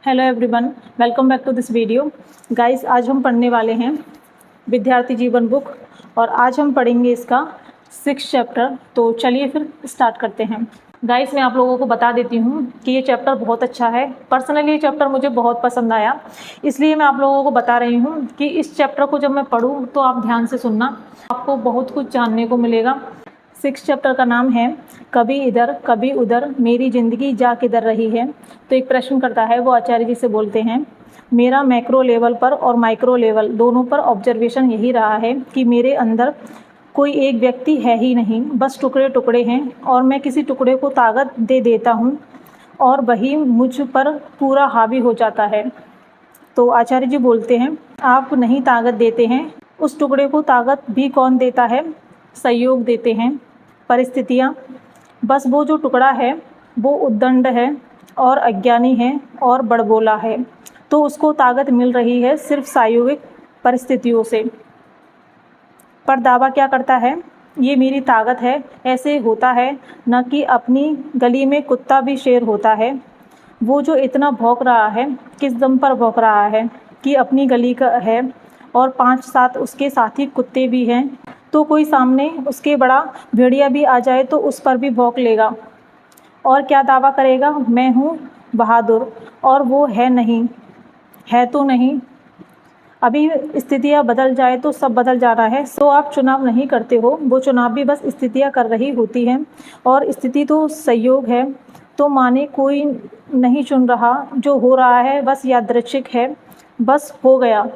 Hello everyone, welcome back to this video. Guys, आज हम पढ़ने वाले हैं विद्यार्थी जीवन बुक और आज हम पढ़ेंगे इसका 6 चैप्टर। तो चलिए फिर स्टार्ट करते हैं। गाइस, मैं आप लोगों को बता देती हूँ कि ये चैप्टर बहुत अच्छा है। पर्सनली ये चैप्टर मुझे बहुत पसंद आया, इसलिए मैं आप लोगों को बता रही हूँ कि इस चैप्टर को जब मैं पढ़ूँ तो आप ध्यान से सुनना, आपको बहुत कुछ जानने को मिलेगा। 6 चैप्टर का नाम है कभी इधर कभी उधर, मेरी ज़िंदगी जा किधर रही है। तो एक प्रश्न करता है, वो आचार्य जी से बोलते हैं, मेरा मैक्रो लेवल पर और माइक्रो लेवल दोनों पर ऑब्जर्वेशन यही रहा है कि मेरे अंदर कोई एक व्यक्ति है ही नहीं, बस टुकड़े टुकड़े हैं और मैं किसी टुकड़े को ताकत दे देता हूँ और वही मुझ पर पूरा हावी हो जाता है। तो आचार्य जी बोलते हैं, आप नहीं ताकत देते हैं, उस टुकड़े को ताकत भी कौन देता है? सहयोग देते हैं परिस्थितियाँ। बस वो जो टुकड़ा है वो उद्दंड है और अज्ञानी है और बड़बोला है, तो उसको ताकत मिल रही है सिर्फ प्रायोगिक परिस्थितियों से। पर दावा क्या करता है? ये मेरी ताकत है, ऐसे होता है न कि अपनी गली में कुत्ता भी शेर होता है। वो जो इतना भौंक रहा है, किस दम पर भौंक रहा है कि अपनी गली का है और 5-7 उसके साथी कुत्ते भी हैं, तो कोई सामने उसके बड़ा भेड़िया भी आ जाए तो उस पर भी भौंक लेगा। और क्या दावा करेगा? मैं हूँ बहादुर, और वो है नहीं, है तो नहीं। अभी स्थितियाँ बदल जाए तो सब बदल जा रहा है। सो आप चुनाव नहीं करते हो, वो चुनाव भी बस स्थितियाँ कर रही होती हैं, और स्थिति तो संयोग है, तो माने कोई नहीं चुन रहा, जो हो रहा है बस यादृच्छिक है, बस हो गया।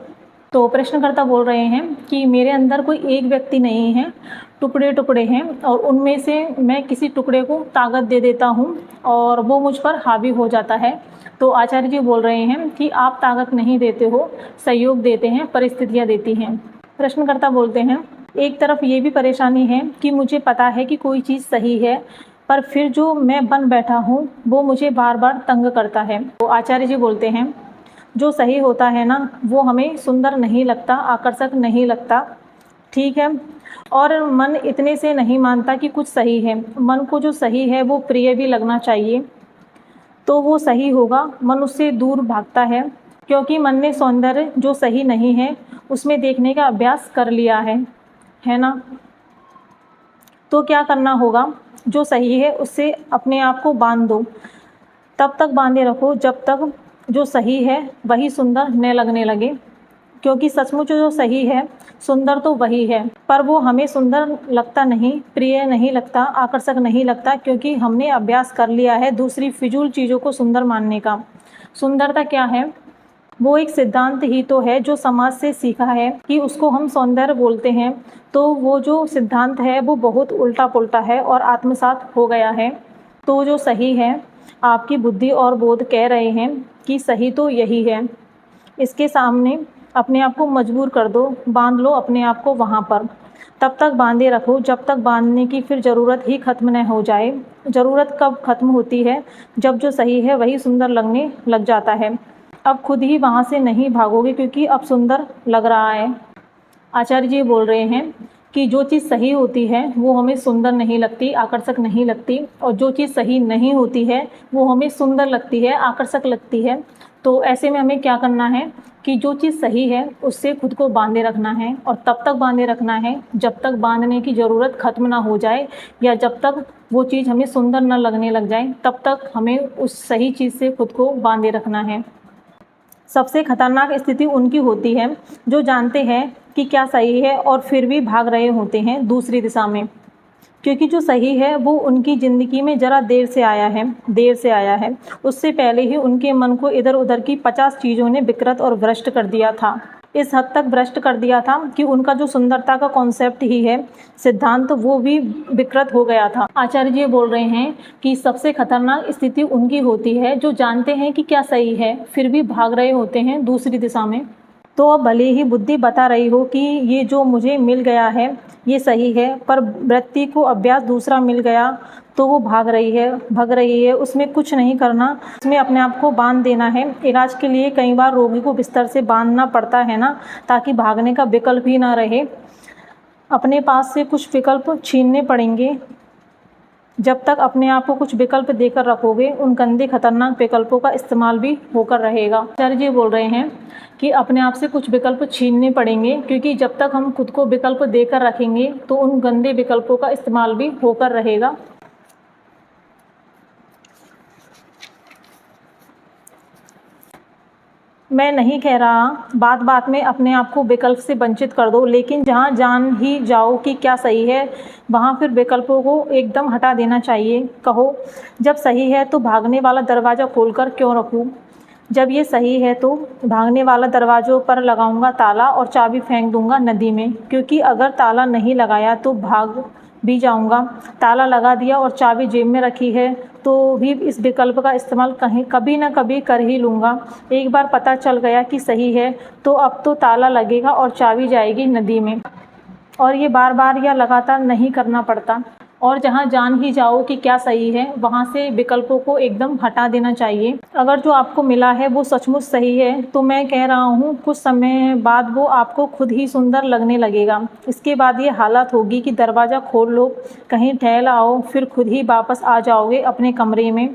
तो प्रश्नकर्ता बोल रहे हैं कि मेरे अंदर कोई एक व्यक्ति नहीं है, टुकड़े टुकड़े हैं और उनमें से मैं किसी टुकड़े को ताकत दे देता हूँ और वो मुझ पर हावी हो जाता है। तो आचार्य जी बोल रहे हैं कि आप ताकत नहीं देते हो, सहयोग देते हैं, परिस्थितियाँ देती हैं। प्रश्नकर्ता बोलते हैं, एक तरफ ये भी परेशानी है कि मुझे पता है कि कोई चीज़ सही है, पर फिर जो मैं बन बैठा हूँ वो मुझे बार बार तंग करता है। तो आचार्य जी बोलते हैं, जो सही होता है ना, वो हमें सुंदर नहीं लगता, आकर्षक नहीं लगता, ठीक है, और मन इतने से नहीं मानता कि कुछ सही है। मन को जो सही है वो प्रिय भी लगना चाहिए, तो वो सही होगा। मन उससे दूर भागता है क्योंकि मन ने सौंदर्य जो सही नहीं है उसमें देखने का अभ्यास कर लिया है ना। तो क्या करना होगा? जो सही है उससे अपने आप को बांध दो, तब तक बांधे रखो जब तक जो सही है वही सुंदर न लगने लगे, क्योंकि सचमुच जो सही है सुंदर तो वही है, पर वो हमें सुंदर लगता नहीं, प्रिय नहीं लगता, आकर्षक नहीं लगता, क्योंकि हमने अभ्यास कर लिया है दूसरी फिजूल चीज़ों को सुंदर मानने का। सुंदरता क्या है? वो एक सिद्धांत ही तो है जो समाज से सीखा है कि उसको हम सौंदर्य बोलते हैं। तो वो जो सिद्धांत है वो बहुत उल्टा पुल्टा है और आत्मसात हो गया है। तो जो सही है, आपकी बुद्धि और बोध कह रहे हैं कि सही तो यही है, इसके सामने अपने आप को मजबूर कर दो, बांध लो अपने आप को वहाँ पर। तब तक बांधे रखो जब तक बांधने की फिर ज़रूरत ही ख़त्म न हो जाए। ज़रूरत कब ख़त्म होती है? जब जो सही है वही सुंदर लगने लग जाता है। अब खुद ही वहाँ से नहीं भागोगे क्योंकि अब सुंदर लग रहा है। आचार्य जी बोल रहे हैं कि जो चीज़ सही होती है वो हमें सुंदर नहीं लगती, आकर्षक नहीं लगती, और जो चीज़ सही नहीं होती है वो हमें सुंदर लगती है, आकर्षक लगती है। तो ऐसे में हमें क्या करना है कि जो चीज़ सही है उससे खुद को बांधे रखना है, और तब तक बांधे रखना है जब तक बांधने की ज़रूरत ख़त्म ना हो जाए, या जब तक वो चीज़ हमें सुंदर न लगने लग जाए, तब तक हमें उस सही चीज़ से खुद को बांधे रखना है। सबसे खतरनाक स्थिति उनकी होती है जो जानते हैं कि क्या सही है और फिर भी भाग रहे होते हैं दूसरी दिशा में, क्योंकि जो सही है वो उनकी ज़िंदगी में ज़रा देर से आया है। उससे पहले ही उनके मन को इधर उधर की 50 चीज़ों ने विकृत और भ्रष्ट कर दिया था। इस हद तक भ्रष्ट कर दिया था कि उनका जो सुंदरता का कॉन्सेप्ट ही है, सिद्धांत, वो भी विकृत हो गया था। आचार्य जी बोल रहे हैं कि सबसे खतरनाक स्थिति उनकी होती है जो जानते हैं कि क्या सही है फिर भी भाग रहे होते हैं दूसरी दिशा में। तो अब भले ही बुद्धि बता रही हो कि ये जो मुझे मिल गया है ये सही है, पर वृत्ति को अभ्यास दूसरा मिल गया तो वो भाग रही है, उसमें कुछ नहीं करना, उसमें अपने आप को बांध देना है। इलाज के लिए कई बार रोगी को बिस्तर से बांधना पड़ता है ना, ताकि भागने का विकल्प ही ना रहे। अपने पास से कुछ विकल्प छीनने पड़ेंगे जब तक अपने आप को कुछ विकल्प देकर रखोगे, उन गंदे खतरनाक विकल्पों का इस्तेमाल भी होकर रहेगा। आचार्य जी बोल रहे हैं कि अपने आप से कुछ विकल्प छीनने पड़ेंगे, क्योंकि जब तक हम खुद को विकल्प देकर रखेंगे तो उन गंदे विकल्पों का इस्तेमाल भी होकर रहेगा। मैं नहीं कह रहा बात बात में अपने आप को विकल्प से वंचित कर दो, लेकिन जहाँ जान ही जाओ कि क्या सही है, वहाँ फिर विकल्पों को एकदम हटा देना चाहिए। कहो जब सही है तो भागने वाला दरवाज़ा खोलकर क्यों रखूँ, जब ये सही है तो भागने वाला दरवाज़ों पर लगाऊंगा ताला और चाबी फेंक दूंगा नदी में, क्योंकि अगर ताला नहीं लगाया तो भाग भी जाऊंगा। ताला लगा दिया और चाबी जेब में रखी है तो भी इस विकल्प का इस्तेमाल कभी ना कभी कर ही लूँगा। एक बार पता चल गया कि सही है तो अब तो ताला लगेगा और चाबी जाएगी नदी में, और ये बार बार या लगातार नहीं करना पड़ता। और जहाँ जान ही जाओ कि क्या सही है, वहाँ से विकल्पों को एकदम हटा देना चाहिए। अगर जो आपको मिला है वो सचमुच सही है तो मैं कह रहा हूँ कुछ समय बाद वो आपको खुद ही सुंदर लगने लगेगा। इसके बाद ये हालत होगी कि दरवाज़ा खोल लो, कहीं टहल आओ, फिर खुद ही वापस आ जाओगे अपने कमरे में।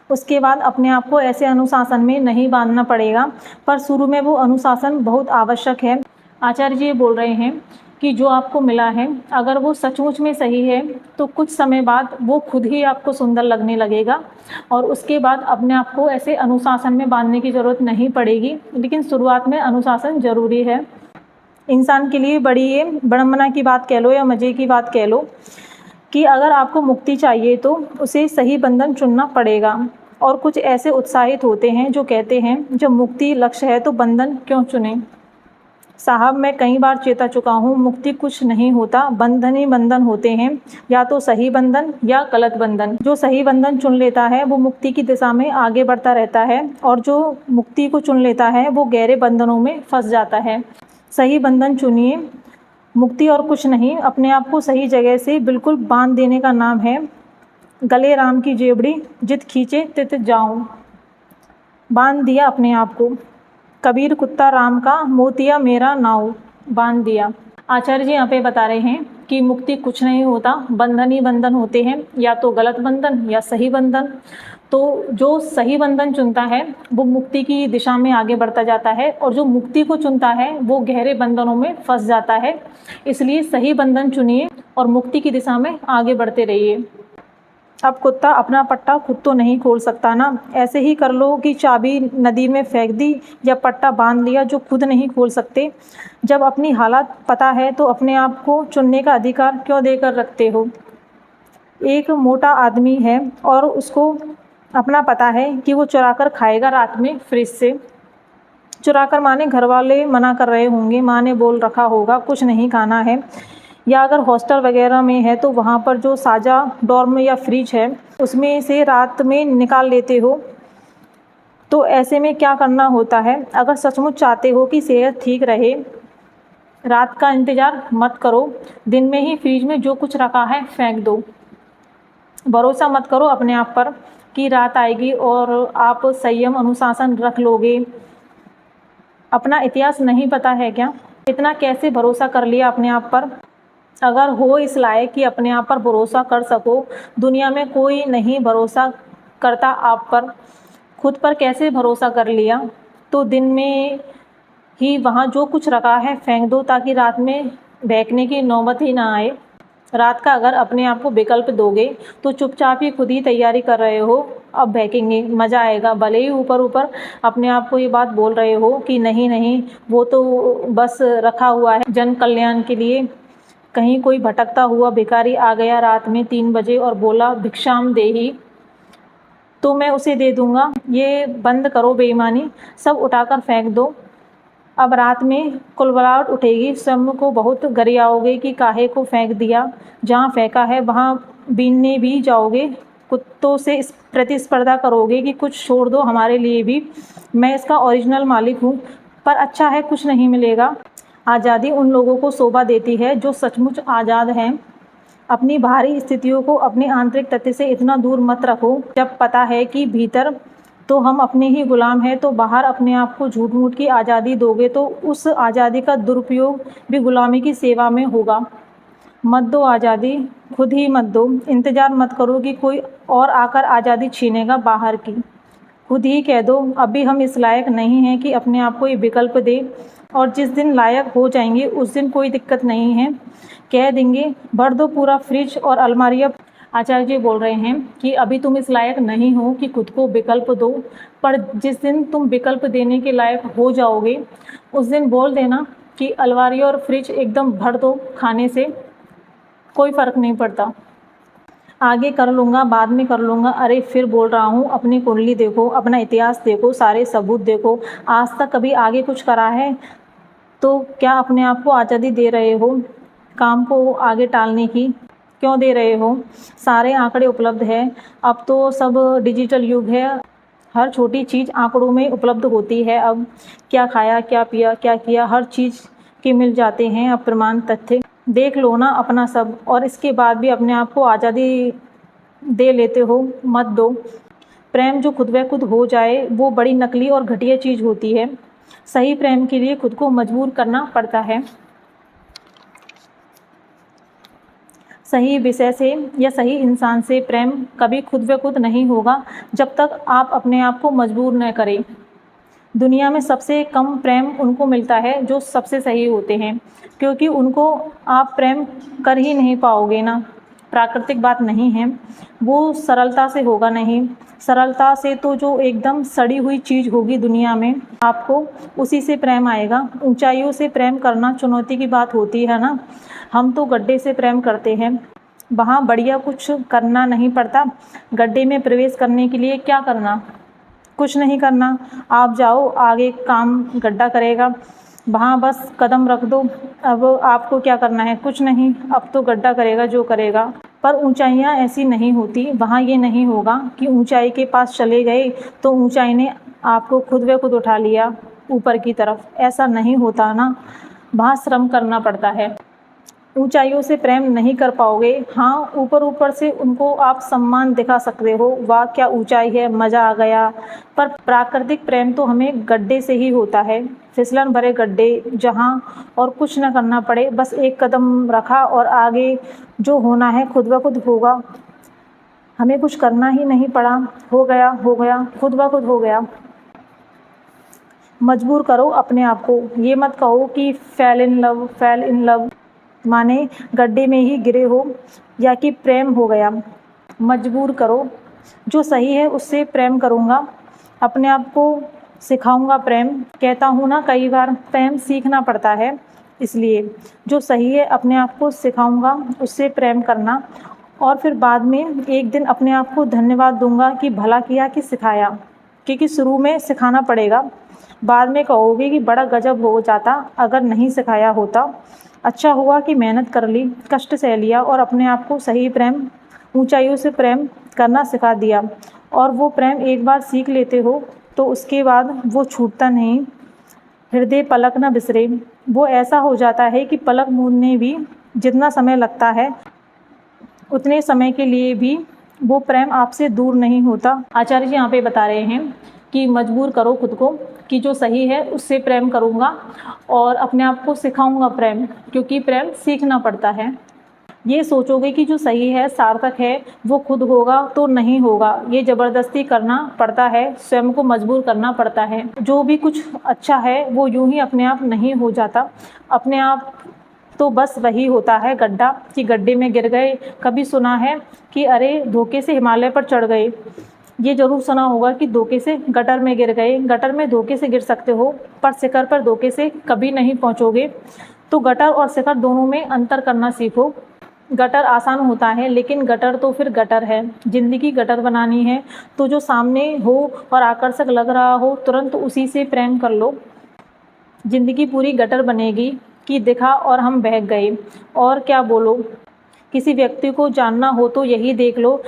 उसके बाद अपने आप को ऐसे अनुशासन में नहीं बांधना पड़ेगा, पर शुरू में वो अनुशासन बहुत आवश्यक है। आचार्य जी बोल रहे हैं कि जो आपको मिला है अगर वो सचमुच में सही है तो कुछ समय बाद वो खुद ही आपको सुंदर लगने लगेगा, और उसके बाद अपने आप को ऐसे अनुशासन में बांधने की ज़रूरत नहीं पड़ेगी। लेकिन शुरुआत में अनुशासन ज़रूरी है। इंसान के लिए बड़ी ये बड़म्बना की बात कह लो या मज़े की बात कह लो कि अगर आपको मुक्ति चाहिए तो उसे सही बंधन चुनना पड़ेगा। और कुछ ऐसे उत्साहित होते हैं जो कहते हैं जब मुक्ति लक्ष्य है तो बंधन क्यों चुनें। साहब मैं कई बार चेता चुका हूँ, मुक्ति कुछ नहीं होता, बंधन ही बंधन होते हैं, या तो सही बंधन या गलत बंधन। जो सही बंधन चुन लेता है वो मुक्ति की दिशा में आगे बढ़ता रहता है, और जो मुक्ति को चुन लेता है वो गहरे बंधनों में फंस जाता है। सही बंधन चुनिए। मुक्ति और कुछ नहीं, अपने आप को सही जगह से बिल्कुल बांध देने का नाम है। गले राम की जेबड़ी, जित खींचे तित जाऊं। बांध दिया अपने आप को। कबीर कुत्ता राम का, मोतिया मेरा नाव। बांध दिया। आचार्य जी यहाँ पे बता रहे हैं कि मुक्ति कुछ नहीं होता, बंधन ही बंधन होते हैं, या तो गलत बंधन या सही बंधन। तो जो सही बंधन चुनता है वो मुक्ति की दिशा में आगे बढ़ता जाता है, और जो मुक्ति को चुनता है वो गहरे बंधनों में फंस जाता है। इसलिए सही बंधन चुनिए और मुक्ति की दिशा में आगे बढ़ते रहिए। अब कुत्ता अपना पट्टा खुद तो नहीं खोल सकता ना, ऐसे ही कर लो कि चाबी नदी में फेंक दी या पट्टा बांध लिया जो खुद नहीं खोल सकते। जब अपनी हालत पता है तो अपने आप को चुनने का अधिकार क्यों देकर रखते हो। एक मोटा आदमी है और उसको अपना पता है कि वो चुरा कर खाएगा रात में फ्रिज से। चुरा कर माने घर वाले मना कर रहे होंगे, माँ ने बोल रखा होगा कुछ नहीं खाना है, या अगर हॉस्टल वगैरह में है तो वहाँ पर जो साझा डॉर्म या फ्रिज है उसमें से रात में निकाल लेते हो। तो ऐसे में क्या करना होता है, अगर सचमुच चाहते हो कि सेहत ठीक रहे, रात का इंतज़ार मत करो, दिन में ही फ्रिज में जो कुछ रखा है फेंक दो। भरोसा मत करो अपने आप पर कि रात आएगी और आप संयम अनुशासन रख लोगे। अपना इतिहास नहीं पता है क्या, इतना कैसे भरोसा कर लिया अपने आप पर। अगर हो इस लायक कि अपने आप पर भरोसा कर सको, दुनिया में कोई नहीं भरोसा करता आप पर, खुद पर कैसे भरोसा कर लिया। तो दिन में ही वहाँ जो कुछ रखा है फेंक दो, ताकि रात में बहकने की नौबत ही ना आए। रात का अगर अपने आप को विकल्प दोगे तो चुपचाप ही खुद ही तैयारी कर रहे हो, अब बहकेंगे, मज़ा आएगा। भले ही ऊपर ऊपर अपने आप को ये बात बोल रहे हो कि नहीं नहीं वो तो बस रखा हुआ है जन कल्याण के लिए। कहीं कोई भटकता हुआ भिखारी आ गया रात में 3 बजे और बोला भिक्षाम देही, तो मैं उसे दे दूँगा। ये बंद करो बेईमानी, सब उठाकर फेंक दो। अब रात में कुलबलाहट उठेगी, स्वयं को बहुत गरियाओगे कि काहे को फेंक दिया, जहाँ फेंका है वहाँ बीनने भी जाओगे। कुत्तों से प्रतिस्पर्धा करोगे कि कुछ छोड़ दो हमारे लिए भी, मैं इसका ओरिजिनल मालिक हूँ। पर अच्छा है कुछ नहीं मिलेगा। आज़ादी उन लोगों को शोभा देती है जो सचमुच आज़ाद हैं। अपनी बाहरी स्थितियों को अपने आंतरिक तथ्य से इतना दूर मत रखो। जब पता है कि भीतर तो हम अपने ही गुलाम हैं, तो बाहर अपने आप को झूठ मूठ की आज़ादी दोगे तो उस आज़ादी का दुरुपयोग भी गुलामी की सेवा में होगा। मत दो आज़ादी, खुद ही मत दो, इंतज़ार मत करो कि कोई और आकर आज़ादी छीनेगा बाहर की। खुद ही कह दो अभी हम इस लायक नहीं हैं कि अपने आप को ये विकल्प दे, और जिस दिन लायक हो जाएंगे उस दिन कोई दिक्कत नहीं है, कह देंगे भर दो पूरा फ्रिज और अलमारियाँ। आचार्य जी बोल रहे हैं कि अभी तुम इस लायक नहीं हो कि खुद को विकल्प दो, पर जिस दिन तुम विकल्प देने के लायक हो जाओगे उस दिन बोल देना कि अलमारी और फ्रिज एकदम भर दो खाने से, कोई फ़र्क नहीं पड़ता, आगे कर लूँगा, बाद में कर लूँगा। अरे फिर बोल रहा हूँ, अपनी कुंडली देखो, अपना इतिहास देखो, सारे सबूत देखो, आज तक कभी आगे कुछ करा है तो क्या अपने आप को आज़ादी दे रहे हो? काम को आगे टालने की क्यों दे रहे हो? सारे आंकड़े उपलब्ध है, अब तो सब डिजिटल युग है, हर छोटी चीज़ आंकड़ों में उपलब्ध होती है। अब क्या खाया, क्या पिया, क्या किया, हर चीज़ के मिल जाते हैं अब प्रमाण तथ्य। देख लो ना अपना सब, और इसके बाद भी अपने आप को आज़ादी दे लेते हो, मत दो। प्रेम जो खुद ब खुद हो जाए वो बड़ी नकली और घटिया चीज़ होती है। सही प्रेम के लिए खुद को मजबूर करना पड़ता है। सही विषय से या सही इंसान से प्रेम कभी खुद ब खुद नहीं होगा जब तक आप अपने आप को मजबूर न करें। दुनिया में सबसे कम प्रेम उनको मिलता है जो सबसे सही होते हैं, क्योंकि उनको आप प्रेम कर ही नहीं पाओगे ना, प्राकृतिक बात नहीं है, वो सरलता से होगा नहीं। सरलता से तो जो एकदम सड़ी हुई चीज़ होगी दुनिया में, आपको उसी से प्रेम आएगा। ऊंचाइयों से प्रेम करना चुनौती की बात होती है ना, हम तो गड्ढे से प्रेम करते हैं, वहाँ बढ़िया कुछ करना नहीं पड़ता। गड्ढे में प्रवेश करने के लिए क्या करना? कुछ नहीं करना, आप जाओ, आगे काम गड्ढा करेगा, वहाँ बस कदम रख दो। अब आपको क्या करना है? कुछ नहीं, अब तो गड्ढा करेगा जो करेगा। पर ऊंचाइयाँ ऐसी नहीं होती, वहाँ ये नहीं होगा कि ऊंचाई के पास चले गए तो ऊंचाई ने आपको खुद ब खुद उठा लिया ऊपर की तरफ, ऐसा नहीं होता ना, वहाँ श्रम करना पड़ता है। ऊंचाइयों से प्रेम नहीं कर पाओगे। हाँ, ऊपर ऊपर से उनको आप सम्मान दिखा सकते हो, वाह क्या ऊंचाई है, मज़ा आ गया, पर प्राकृतिक प्रेम तो हमें गड्ढे से ही होता है, फिसलन भरे गड्ढे, जहाँ और कुछ न करना पड़े, बस एक कदम रखा और आगे जो होना है खुद ब खुद होगा। हमें कुछ करना ही नहीं पड़ा, हो गया हो गया, खुद ब खुद हो गया। मजबूर करो अपने आप को, ये मत कहो कि फेल इन लव माने गड्ढे में ही गिरे हो या कि प्रेम हो गया। मजबूर करो, जो सही है उससे प्रेम करूँगा, अपने आप को सिखाऊंगा प्रेम। कहता हूँ ना कई बार, प्रेम सीखना पड़ता है, इसलिए जो सही है अपने आप को सिखाऊंगा, उससे प्रेम करना, और फिर बाद में एक दिन अपने आप को धन्यवाद दूंगा कि भला किया कि सिखाया, क्योंकि शुरू में सिखाना पड़ेगा, बाद में कहोगे कि बड़ा गजब हो जाता अगर नहीं सिखाया होता। अच्छा हुआ कि मेहनत कर ली, कष्ट सह लिया और अपने आप को सही प्रेम, ऊंचाइयों से प्रेम करना सिखा दिया। और वो प्रेम एक बार सीख लेते हो तो उसके बाद वो छूटता नहीं। हृदय पलक न बिसरे, वो ऐसा हो जाता है कि पलक मूंदने भी जितना समय लगता है उतने समय के लिए भी वो प्रेम आपसे दूर नहीं होता। आचार्य जी यहाँ पे बता रहे हैं कि मजबूर करो खुद को कि जो सही है उससे प्रेम करूँगा और अपने आप को सिखाऊंगा प्रेम, क्योंकि प्रेम सीखना पड़ता है। ये सोचोगे कि जो सही है सार्थक है वो खुद होगा तो नहीं होगा, ये ज़बरदस्ती करना पड़ता है, स्वयं को मजबूर करना पड़ता है। जो भी कुछ अच्छा है वो यूं ही अपने आप नहीं हो जाता, अपने आप तो बस वही होता है गड्ढा, कि गड्ढे में गिर गए। कभी सुना है कि अरे धोखे से हिमालय पर चढ़ गए, ये ज़रूर सुना होगा कि धोखे से गटर में गिर गए। गटर में धोखे से गिर सकते हो पर शिखर पर धोखे से कभी नहीं पहुंचोगे। तो गटर और शिखर दोनों में अंतर करना सीखो। गटर आसान होता है लेकिन गटर तो फिर गटर है, ज़िंदगी गटर बनानी है तो जो सामने हो और आकर्षक लग रहा हो तुरंत उसी से प्रेम कर लो। ज़िंदगी पूरी गटर बनेगी कि दिखा और हम बह गए, और क्या बोलो। किसी व्यक्ति को जानना हो तो यही देख लो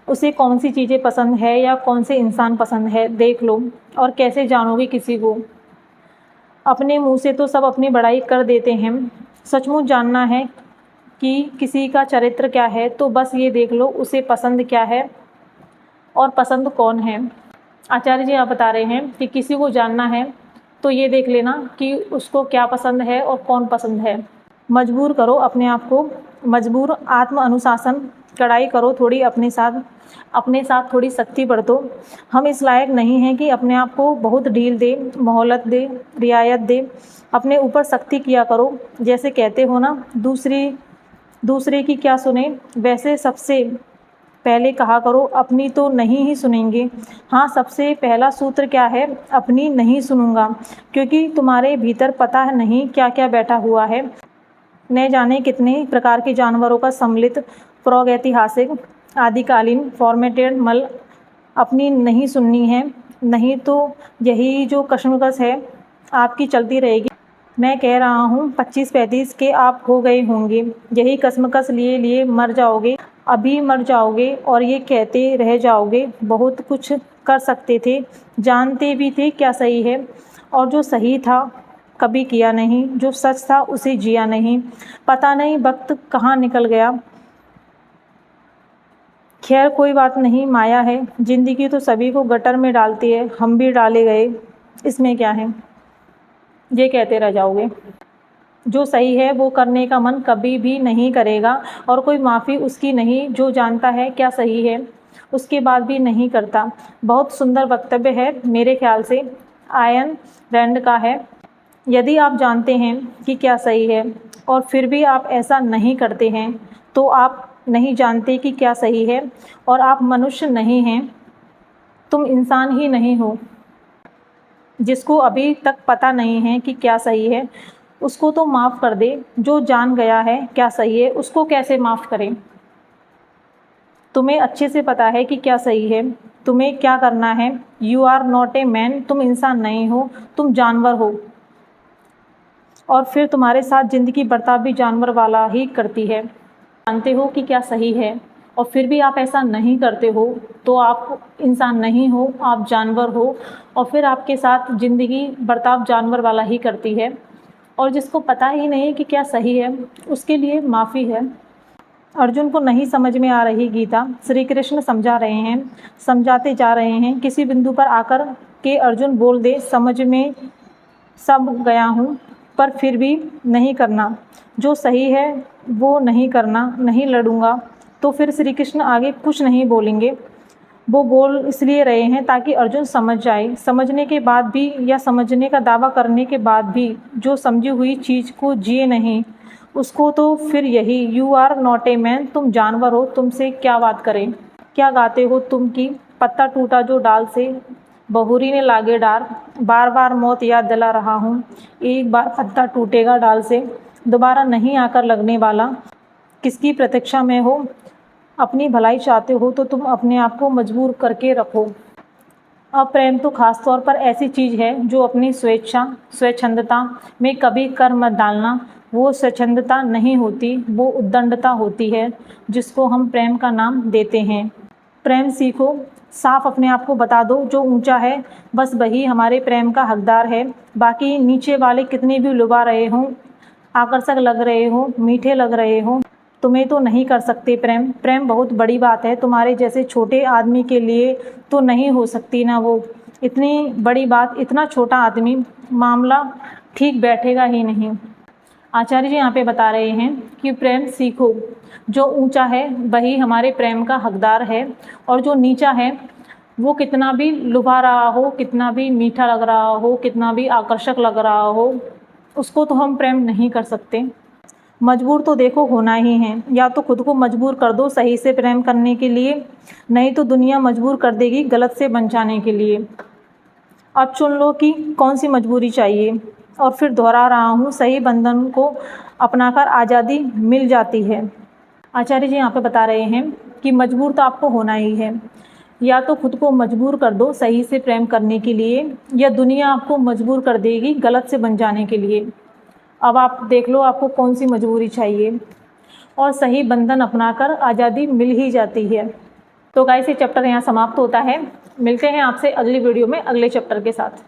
उसे कौन सी चीज़ें पसंद है या कौन से इंसान पसंद है, देख लो। और कैसे जानोगे किसी को? अपने मुंह से तो सब अपनी बड़ाई कर देते हैं, सचमुच जानना है कि किसी का चरित्र क्या है तो बस ये देख लो उसे पसंद क्या है और पसंद कौन है। आचार्य जी आप बता रहे हैं कि किसी को जानना है तो ये देख लेना कि उसको क्या पसंद है और कौन पसंद है। मजबूर करो अपने आप को, मजबूर आत्म अनुशासन, कड़ाई करो थोड़ी अपने साथ थोड़ी सख्ती बरतो। हम इस लायक नहीं हैं कि अपने आप को बहुत ढील दे, मोहलत दे, रियायत दे। अपने ऊपर सख्ती किया करो। जैसे कहते हो ना, दूसरे की क्या सुने, वैसे सबसे पहले कहा करो अपनी तो नहीं ही सुनेंगे। हाँ, सबसे पहला सूत्र क्या है? अपनी नहीं सुनूंगा, क्योंकि तुम्हारे भीतर पता नहीं क्या क्या बैठा हुआ है। न जाने कितने प्रकार के जानवरों का सम्मिलित प्रागैतिहासिक आदिकालीन फॉर्मेटेड मल अपनी नहीं सुननी है, नहीं तो यही जो कशमकश है आपकी चलती रहेगी। मैं कह रहा हूँ 25-35 के आप हो गए होंगे, यही कशमकश लिए मर जाओगे, अभी मर जाओगे और ये कहते रह जाओगे बहुत कुछ कर सकते थे, जानते भी थे क्या सही है, और जो सही था कभी किया नहीं, जो सच था उसे जिया नहीं। पता नहीं वक्त कहाँ निकल गया। खैर कोई बात नहीं, माया है, ज़िंदगी तो सभी को गटर में डालती है, हम भी डाले गए, इसमें क्या है, ये कहते रह जाओगे। जो सही है वो करने का मन कभी भी नहीं करेगा, और कोई माफ़ी उसकी नहीं जो जानता है क्या सही है उसके बाद भी नहीं करता। बहुत सुंदर वक्तव्य है, मेरे ख्याल से आयन रैंड का है। यदि आप जानते हैं कि क्या सही है और फिर भी आप ऐसा नहीं करते हैं, तो आप नहीं जानते कि क्या सही है और आप मनुष्य नहीं हैं, तुम इंसान ही नहीं हो। जिसको अभी तक पता नहीं है कि क्या सही है उसको तो माफ़ कर दे, जो जान गया है क्या सही है उसको कैसे माफ़ करें। तुम्हें अच्छे से पता है कि क्या सही है, तुम्हें क्या करना है। You are not a man, तुम इंसान नहीं हो, तुम जानवर हो। और फिर तुम्हारे साथ ज़िंदगी बर्ताव भी जानवर वाला ही करती है। जानते हो कि क्या सही है और फिर भी आप ऐसा नहीं करते हो, तो आप इंसान नहीं हो, आप जानवर हो, और फिर आपके साथ ज़िंदगी बर्ताव जानवर वाला ही करती है। और जिसको पता ही नहीं कि क्या सही है उसके लिए माफ़ी है। अर्जुन को नहीं समझ में आ रही गीता, श्री कृष्ण समझा रहे हैं, समझाते जा रहे हैं। किसी बिंदु पर आकर के अर्जुन बोल दे, समझ में सब गया हूँ, पर फिर भी नहीं करना जो सही है वो नहीं करना, नहीं लड़ूंगा, तो फिर श्री कृष्ण आगे कुछ नहीं बोलेंगे। वो बोल इसलिए रहे हैं ताकि अर्जुन समझ जाए। समझने के बाद भी या समझने का दावा करने के बाद भी जो समझी हुई चीज़ को जिए नहीं, उसको तो फिर यही you are not a man, तुम जानवर हो, तुमसे क्या बात करें। क्या गाते हो तुम कि पत्ता टूटा जो डाल से, बहुरी ने लागे डार, बार बार मौत याद दिला रहा हूँ। एक बार पत्ता टूटेगा डाल से, दोबारा नहीं आकर लगने वाला। किसकी प्रतीक्षा में हो, अपनी भलाई चाहते हो तो तुम अपने आप को मजबूर करके रखो। अब प्रेम तो खास तौर पर ऐसी चीज़ है जो अपनी स्वेच्छा स्वच्छंदता में कभी कर मत डालना। वो स्वच्छंदता नहीं होती, वो उद्दंडता होती है, जिसको हम प्रेम का नाम देते हैं। प्रेम सीखो, साफ अपने आप को बता दो, जो ऊंचा है बस वही हमारे प्रेम का हकदार है। बाकी नीचे वाले कितने भी लुभा रहे हों, आकर्षक लग रहे हों, मीठे लग रहे हों, तुम्हें तो नहीं कर सकते प्रेम। प्रेम बहुत बड़ी बात है, तुम्हारे जैसे छोटे आदमी के लिए तो नहीं हो सकती ना वो। इतनी बड़ी बात, इतना छोटा आदमी, मामला ठीक बैठेगा ही नहीं। आचार्य जी यहाँ पे बता रहे हैं कि प्रेम सीखो, जो ऊंचा है वही हमारे प्रेम का हकदार है, और जो नीचा है वो कितना भी लुभा रहा हो, कितना भी मीठा लग रहा हो, कितना भी आकर्षक लग रहा हो, उसको तो हम प्रेम नहीं कर सकते। मजबूर तो देखो होना ही है, या तो खुद को मजबूर कर दो सही से प्रेम करने के लिए, नहीं तो दुनिया मजबूर कर देगी गलत से बन जाने के लिए। अब चुन लो कि कौन सी मजबूरी चाहिए। और फिर दोहरा रहा हूँ, सही बंधन को अपनाकर आज़ादी मिल जाती है। आचार्य जी यहाँ पे बता रहे हैं कि मजबूर तो आपको होना ही है, या तो खुद को मजबूर कर दो सही से प्रेम करने के लिए, या दुनिया आपको मजबूर कर देगी गलत से बन जाने के लिए। अब आप देख लो आपको कौन सी मजबूरी चाहिए, और सही बंधन अपनाकर आज़ादी मिल ही जाती है। तो गाइस, ये चैप्टर यहाँ समाप्त होता है। मिलते हैं आपसे अगली वीडियो में अगले चैप्टर के साथ।